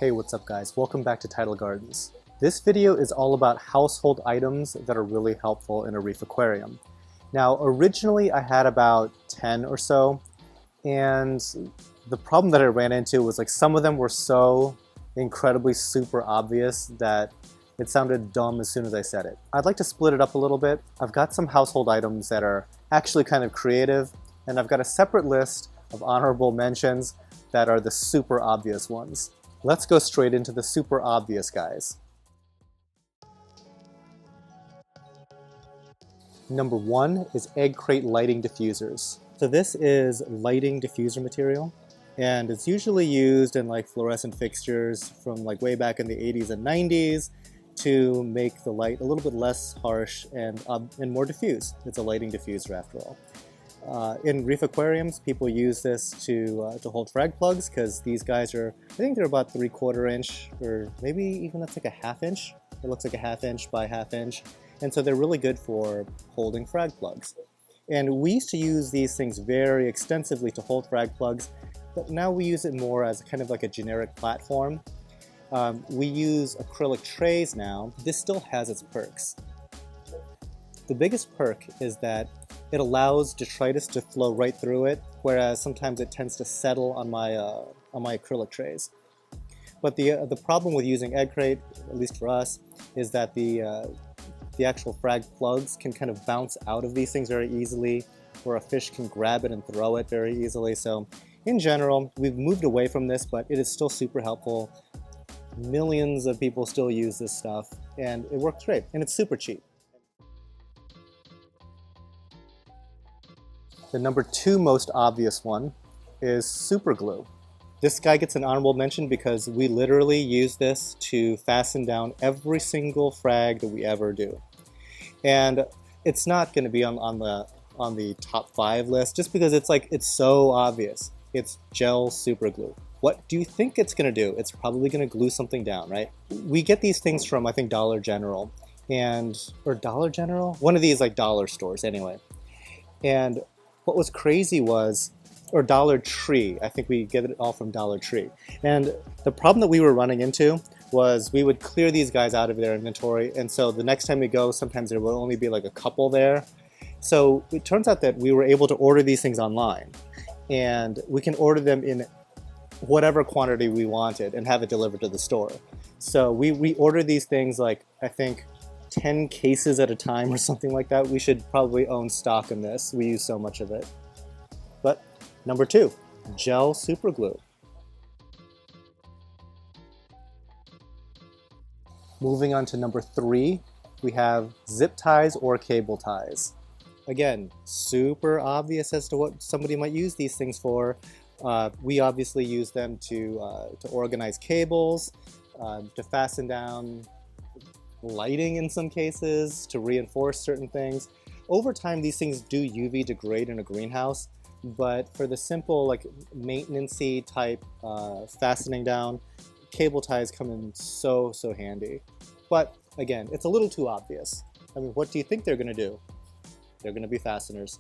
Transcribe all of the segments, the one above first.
Hey, what's up guys? Welcome back to Tidal Gardens. This video is all about household items that are really helpful in a reef aquarium. Now, originally I had about 10 or so, and the problem that I ran into was like some of them were so incredibly super obvious that it sounded dumb as soon as I said it. I'd like to split it up a little bit. I've got some household items that are actually kind of creative, and I've got a separate list of honorable mentions that are the super obvious ones. Let's go straight into the super obvious guys. Number one is egg crate lighting diffusers. So this is lighting diffuser material, and it's usually used in like fluorescent fixtures from like way back in the 80s and 90s to make the light a little bit less harsh and more diffuse. It's a lighting diffuser after all. In reef aquariums, people use this to hold frag plugs because these guys are, I think they're about 3/4 inch, or maybe even that's like a 1/2 inch. It looks like a 1/2 inch by 1/2 inch. And so they're really good for holding frag plugs. And we used to use these things very extensively to hold frag plugs, but now we use it more as kind of like a generic platform. We use acrylic trays now. This still has its perks. The biggest perk is that it allows detritus to flow right through it, whereas sometimes it tends to settle on my acrylic trays. But the problem with using egg crate, at least for us, is that the actual frag plugs can kind of bounce out of these things very easily, or a fish can grab it and throw it very easily. So in general, we've moved away from this, but it is still super helpful. Millions of people still use this stuff, and it works great, and it's super cheap. The number two most obvious one is super glue. This guy gets an honorable mention because we literally use this to fasten down every single frag that we ever do. And it's not going to be on the top 5 list just because it's so obvious. It's gel super glue. What do you think it's going to do? It's probably going to glue something down, right? We get these things from, I think, Dollar General, or Dollar General? One of these like dollar stores anyway. And what was crazy was, or Dollar Tree, I think we get it all from Dollar Tree. And the problem that we were running into was we would clear these guys out of their inventory, and so the next time we go, sometimes there will only be like a couple there. So it turns out that we were able to order these things online, and we can order them in whatever quantity we wanted and have it delivered to the store. So we order these things like, I think, 10 cases at a time or something like that. We should probably own stock in this. We use so much of it. But number two, gel super glue. Moving on to number three, we have zip ties or cable ties. Again, super obvious as to what somebody might use these things for. We obviously use them to organize cables, to fasten down lighting in some cases, to reinforce certain things. Over time, these things do UV degrade in a greenhouse, but for the simple like maintenance-y type fastening down, cable ties come in so handy. But again, it's a little too obvious. I mean, what do you think they're going to do? They're going to be fasteners.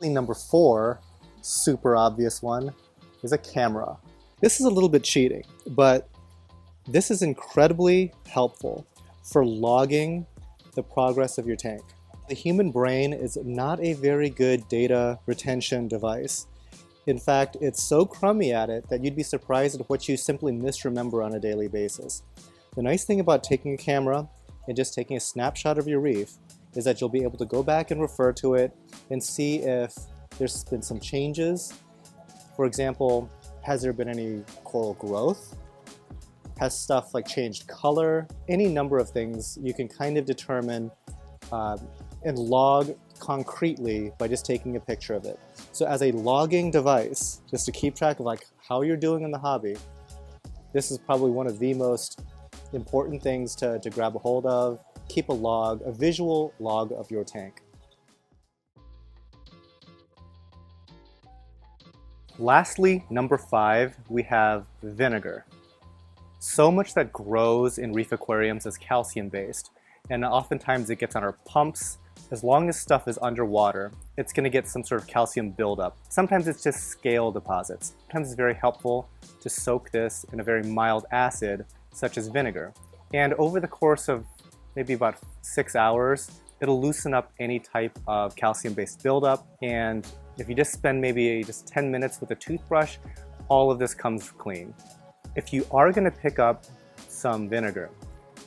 Number four, super obvious one, is a camera. This is a little bit cheating, but this is incredibly helpful for logging the progress of your tank. The human brain is not a very good data retention device. In fact, it's so crummy at it that you'd be surprised at what you simply misremember on a daily basis. The nice thing about taking a camera and just taking a snapshot of your reef is that you'll be able to go back and refer to it and see if there's been some changes. For example, has there been any coral growth? Has stuff like changed color? Any number of things you can kind of determine and log concretely by just taking a picture of it. So as a logging device, just to keep track of like how you're doing in the hobby, this is probably one of the most important things to grab a hold of. Keep a log, a visual log of your tank. Lastly, number 5, we have vinegar. So much that grows in reef aquariums is calcium-based, and oftentimes it gets on our pumps, as long as stuff is underwater, it's going to get some sort of calcium buildup. Sometimes it's just scale deposits. Sometimes it's very helpful to soak this in a very mild acid, such as vinegar. And over the course of maybe about 6 hours, it'll loosen up any type of calcium-based buildup. And if you just spend maybe just 10 minutes with a toothbrush, all of this comes clean. If you are going to pick up some vinegar,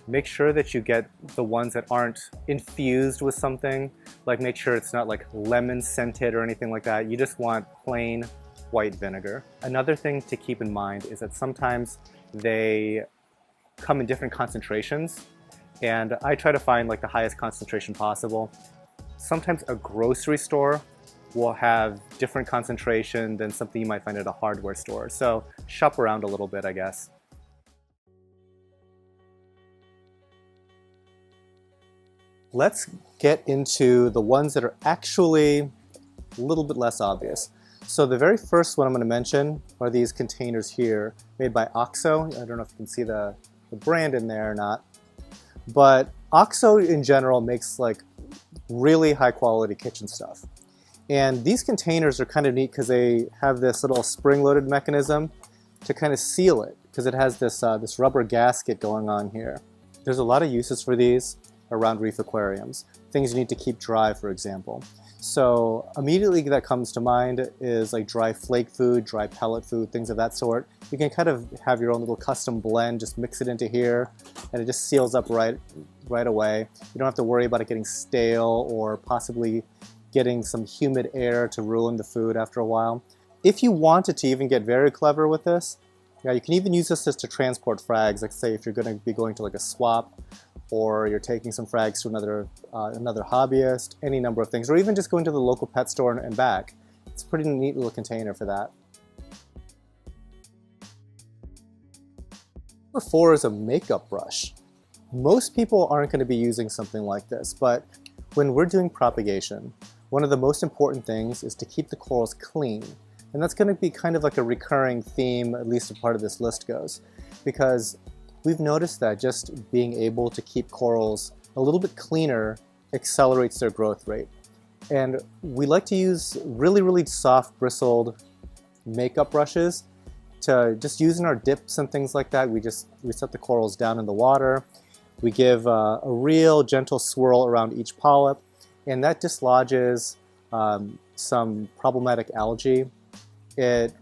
make sure that you get the ones that aren't infused with something. Like, make sure it's not like lemon scented or anything like that. You just want plain white vinegar. Another thing to keep in mind is that sometimes they come in different concentrations, and I try to find like the highest concentration possible. Sometimes a grocery store will have different concentration than something you might find at a hardware store. So shop around a little bit, I guess. Let's get into the ones that are actually a little bit less obvious. So the very first one I'm going to mention are these containers here, made by OXO. I don't know if you can see the brand in there or not. But OXO in general makes like really high quality kitchen stuff. And these containers are kind of neat because they have this little spring-loaded mechanism to kind of seal it, because it has this, this rubber gasket going on here. There's a lot of uses for these around reef aquariums. Things you need to keep dry, for example. So immediately that comes to mind is like dry flake food, dry pellet food, things of that sort. You can kind of have your own little custom blend, just mix it into here, and it just seals up right away. You don't have to worry about it getting stale or possibly getting some humid air to ruin the food after a while. If you wanted to even get very clever with this, yeah, you can even use this just to transport frags. Like, say if you're going to be going to like a swap, or you're taking some frags to another hobbyist, any number of things, or even just going to the local pet store and back. It's a pretty neat little container for that. Number 4 is a makeup brush. Most people aren't going to be using something like this, but when we're doing propagation, one of the most important things is to keep the corals clean. And that's going to be kind of like a recurring theme, at least a part of this list goes, because we've noticed that just being able to keep corals a little bit cleaner accelerates their growth rate. And we like to use really, really soft bristled makeup brushes to just use in our dips and things like that. We set the corals down in the water. We give a real gentle swirl around each polyp, and that dislodges some problematic algae. It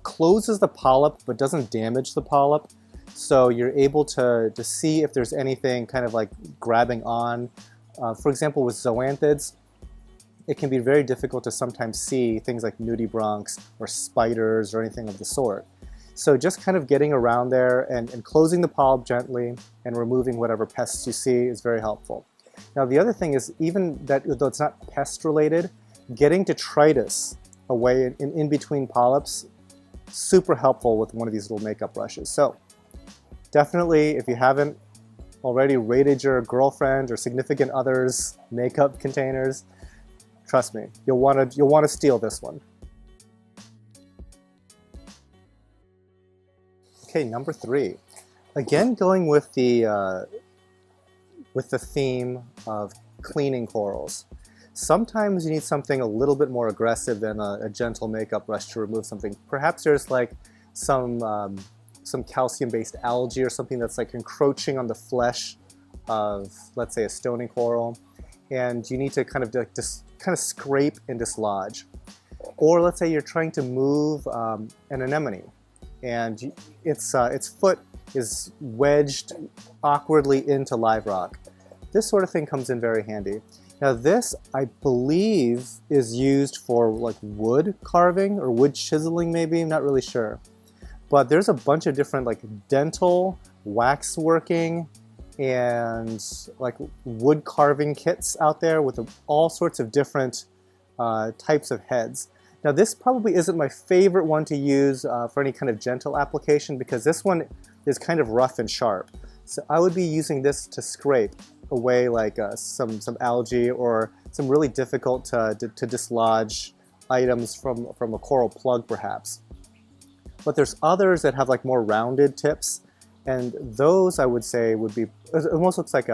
closes the polyp but doesn't damage the polyp. So you're able to see if there's anything kind of like grabbing on. For example, with zoanthids, it can be very difficult to sometimes see things like nudibranchs or spiders or anything of the sort. So just kind of getting around there and closing the polyp gently and removing whatever pests you see is very helpful. Now the other thing is, even that, though it's not pest related, getting detritus away in between polyps, super helpful with one of these little makeup brushes. So definitely, if you haven't already rated your girlfriend or significant other's makeup containers, trust me, you'll want to steal this one. Okay, number 3. Again, going with the theme of cleaning corals. Sometimes you need something a little bit more aggressive than a gentle makeup brush to remove something. Perhaps there's like some calcium-based algae or something that's like encroaching on the flesh of, let's say, a stony coral, and you need to kind of scrape and dislodge. Or let's say you're trying to move an anemone, and its foot is wedged awkwardly into live rock. This sort of thing comes in very handy. Now this, I believe, is used for like wood carving or wood chiseling maybe, I'm not really sure. But there's a bunch of different like dental, waxworking, and like wood carving kits out there with all sorts of different types of heads. Now this probably isn't my favorite one to use for any kind of gentle application, because this one is kind of rough and sharp. So I would be using this to scrape away like some algae or some really difficult to dislodge items from a coral plug perhaps. But there's others that have like more rounded tips, and those I would say would be, it almost looks like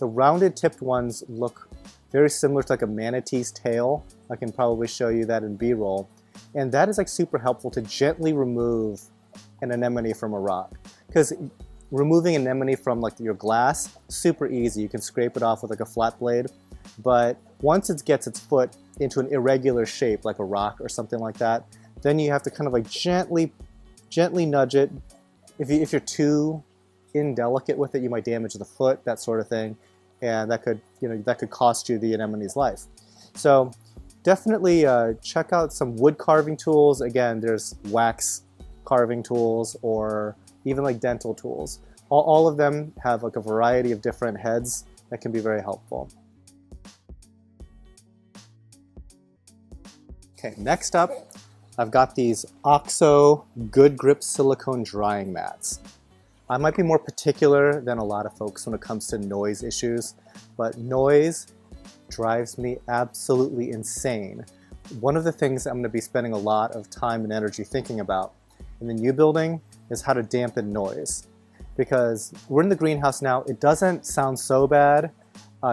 The rounded tipped ones look very similar to like a manatee's tail. I can probably show you that in B-roll. And that is like super helpful to gently remove an anemone from a rock. Because removing anemone from like your glass, super easy. You can scrape it off with like a flat blade. But once it gets its foot into an irregular shape, like a rock or something like that, then you have to kind of like gently nudge it. If you're too indelicate with it, you might damage the foot, that sort of thing. And that could cost you the anemone's life. So definitely check out some wood carving tools. Again, there's wax carving tools or even like dental tools. All of them have like a variety of different heads that can be very helpful. Okay, next up, I've got these OXO Good Grip silicone drying mats. I might be more particular than a lot of folks when it comes to noise issues, but noise drives me absolutely insane. One of the things I'm going to be spending a lot of time and energy thinking about in the new building is how to dampen noise. Because we're in the greenhouse now, it doesn't sound so bad,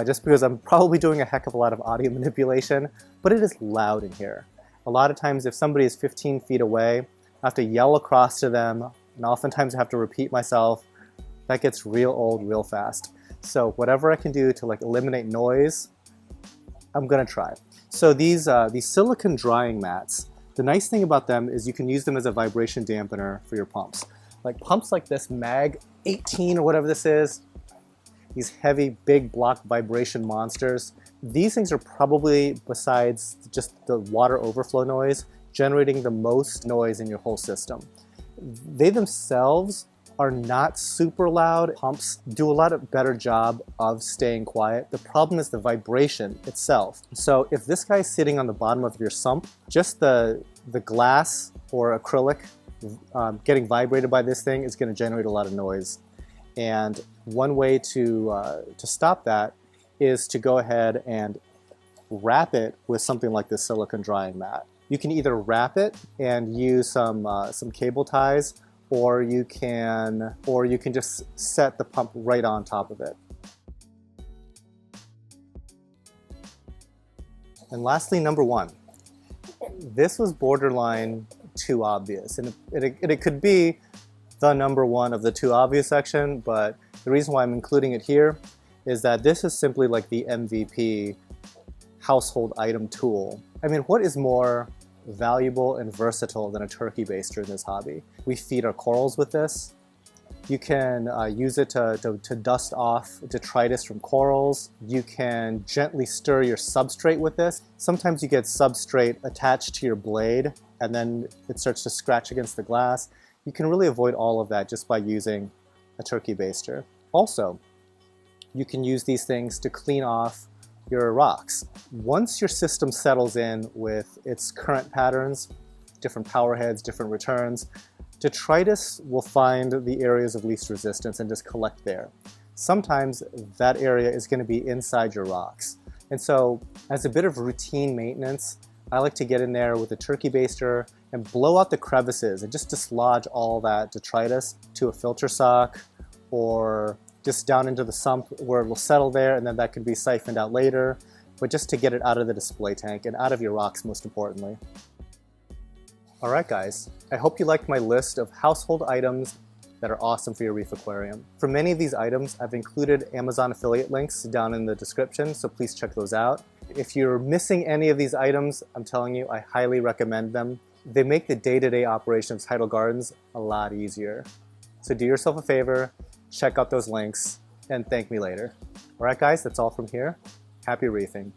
just because I'm probably doing a heck of a lot of audio manipulation, but it is loud in here. A lot of times if somebody is 15 feet away, I have to yell across to them, and oftentimes I have to repeat myself. That gets real old real fast. So whatever I can do to like eliminate noise, I'm gonna try. So these silicone drying mats, the nice thing about them is you can use them as a vibration dampener for your pumps. Like pumps like this Mag 18 or whatever this is, these heavy big block vibration monsters, these things are probably, besides just the water overflow noise, generating the most noise in your whole system. They themselves are not super loud. Pumps do a lot of better job of staying quiet. The problem is the vibration itself. So if this guy's sitting on the bottom of your sump, just the glass or acrylic getting vibrated by this thing is going to generate a lot of noise. And one way to stop that is to go ahead and wrap it with something like this silicone drying mat. You can either wrap it and use some cable ties, or you can just set the pump right on top of it. And lastly, number one, this was borderline too obvious, and it could be the number one of the too obvious section, but the reason why I'm including it here is that this is simply like the MVP household item tool. I mean, what is more valuable and versatile than a turkey baster in this hobby? We feed our corals with this. You can use it to dust off detritus from corals. You can gently stir your substrate with this. Sometimes you get substrate attached to your blade and then it starts to scratch against the glass. You can really avoid all of that just by using a turkey baster. Also, you can use these things to clean off your rocks. Once your system settles in with its current patterns, different power heads, different returns, detritus will find the areas of least resistance and just collect there. Sometimes that area is going to be inside your rocks. And so as a bit of routine maintenance, I like to get in there with a turkey baster and blow out the crevices and just dislodge all that detritus to a filter sock or just down into the sump where it will settle there, and then that can be siphoned out later, but just to get it out of the display tank and out of your rocks most importantly. Alright guys, I hope you liked my list of household items that are awesome for your reef aquarium. For many of these items, I've included Amazon affiliate links down in the description, so please check those out. If you're missing any of these items, I'm telling you, I highly recommend them. They make the day-to-day operation of Tidal Gardens a lot easier. So do yourself a favor, check out those links, and thank me later. Alright guys, that's all from here. Happy reefing.